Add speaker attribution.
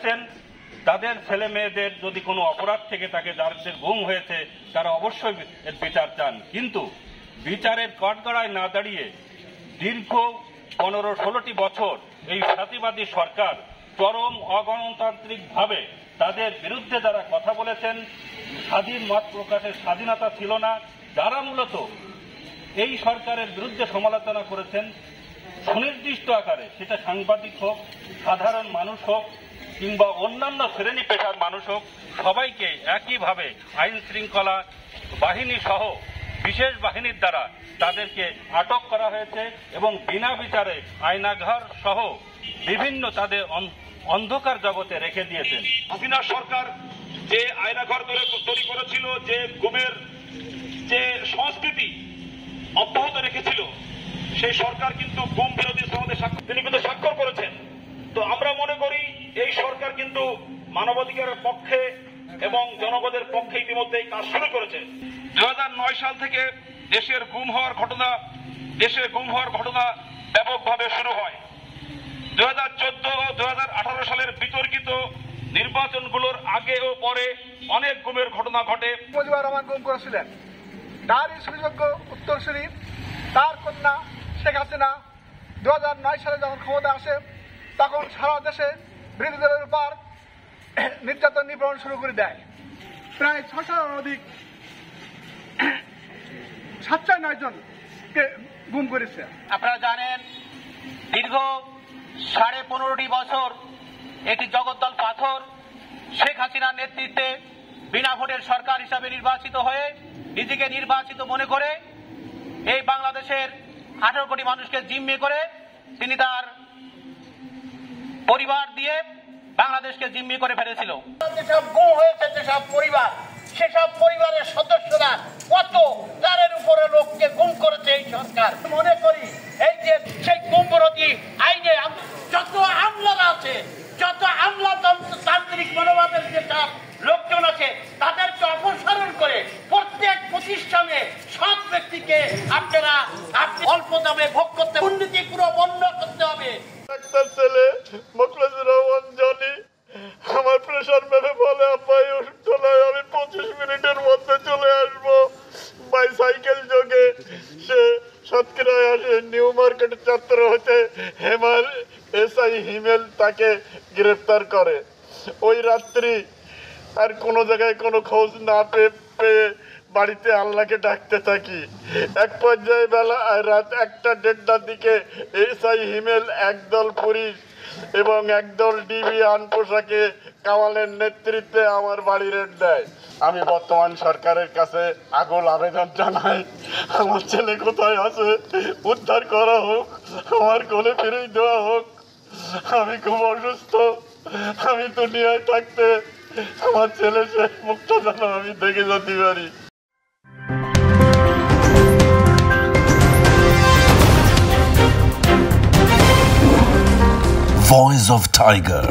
Speaker 1: করেছেন তাদের ছেলে মেয়েদের যদি কোনো অপরাধ থেকে তাকে যাদের গুম হয়েছে তারা অবশ্যই এর বিচার চান, কিন্তু বিচারের কাঠগড়ায় না দাঁড়িয়ে দীর্ঘ 15-16টি বছর এই ফ্যাসিবাদী সরকার চরম অগণতান্ত্রিকভাবে তাদের বিরুদ্ধে যারা কথা বলেছেন, স্বাধীন মত প্রকাশের স্বাধীনতা ছিল না, যারা মূলত এই সরকারের বিরুদ্ধে সমালোচনা করেছেন সুনির্দিষ্ট আকারে, সেটা সাংবাদিক হোক, সাধারণ মানুষ হোক কিংবা অন্যান্য শ্রেণী পেশার মানুষ হোক, সবাইকে একইভাবে আইন শৃঙ্খলা বাহিনী সহ বিশেষ বাহিনীর দ্বারা তাদেরকে আটক করা হয়েছে এবং বিনা বিচারে আয়নাঘর সহ বিভিন্ন তাদের অন্ধকার জগতে রেখে দিয়েছেন।
Speaker 2: হাসিনা সরকার যে আয়নাঘর তৈরি করেছিল, যে গুমের যে সংস্কৃতি অব্যাহত রেখেছিল, সেই সরকার কিন্তু গুম বিরোধী সনদে তিনি কিন্তু স্বাক্ষর করেছেন। তো আমরা মনে করি এই সরকার কিন্তু মানবাধিকারের পক্ষে এবং জনগণের পক্ষে ইতিমধ্যেই কাজ শুরু করেছে। 2009 সাল থেকে দেশে গুম হওয়ার ঘটনা ব্যাপকভাবে শুরু হয়। 2014 ও 2018 সালের বিতর্কিত নির্বাচনগুলোর আগে ও পরে অনেক গুমের ঘটনা ঘটে।
Speaker 3: মুজিবুর রহমান গুম করেছিলেন, তারই সুযোগ্য উত্তরসূরি তার কন্যা শেখ হাসিনা 2009 সালে যখন ক্ষমতা আসে তখন সারা দেশে বিরোধী দলের উপর নির্যাতন নিপীড়ন শুরু করে দেয়। প্রায় 600-এর অধিক 709 জনকে গুম করেছে।
Speaker 4: আপনারা জানেন দীর্ঘ 15.5 বছর একটি জগদ্দল পাথর শেখ হাসিনার নেতৃত্বে বিনা ভোটের সরকার হিসাবে নির্বাচিত হয়ে নিজেকে নির্বাচিত মনে করে এই বাংলাদেশের 18 কোটি মানুষকে জিম্মি করে তিনি তার পরিবার দিয়ে বাংলাদেশকে জিম্মি করে ফেলেছিল।
Speaker 5: যেসব গুম হয়েছে যেসব পরিবার, সেসব পরিবারের সদস্যরা কত তারের উপরে লোককে গুম করেছে এই সরকার। মনে করি এই যে সেই গুম বিরোধী আইনে যত আমলারা আছে, যত আমলাতান্ত্রিক মনোভাবের যেসব লোকজন আছে তাদেরকে অপসারণ করে প্রত্যেক প্রতিষ্ঠানে সব ব্যক্তিকে আপনি অল্প দামে ভোগ করতে, দুর্নীতি পুরো বন্ধ করতে হবে।
Speaker 6: ডাক্তার ছেলে মোখলেসুর রহমান জনি আমার প্রেশার মেপে বলে, আব্বাই অসুস্থ নয়, আমি 25 মিনিটের মধ্যে চলে আসবো। বাইসাইকেল যোগে সে সাতক্ষীরায় আসে। নিউ মার্কেট চত্বর হতে হেমাল এসআই হিমেল তাকে গ্রেফতার করে। ওই রাত্রি আর কোনো জায়গায় কোনো খোঁজ না পেয়ে বাড়িতে আল্লাহকে ডাকতে থাকি। এক পর্যায়ে বেলা রাত 1টা-1:30টার দিকে এসআই হিমেল একদল পুলিশ এবং একদল ডিবি আন পোশাকে কামালের নেতৃত্বে আমার বাড়ি রেড দেয়। আমি বর্তমান সরকারের কাছে আকুল আবেদন জানাই, আমার ছেলে কোথায় আছে উদ্ধার করা হোক, আমার কোলে ফিরিয়ে দেওয়া হোক। আমি খুব অসুস্থ, আমি দুনিয়ায় থাকতে আমার ছেলে শেষ মুখটা যেন আমি দেখে যেতে পারি।
Speaker 7: Voice of Tiger.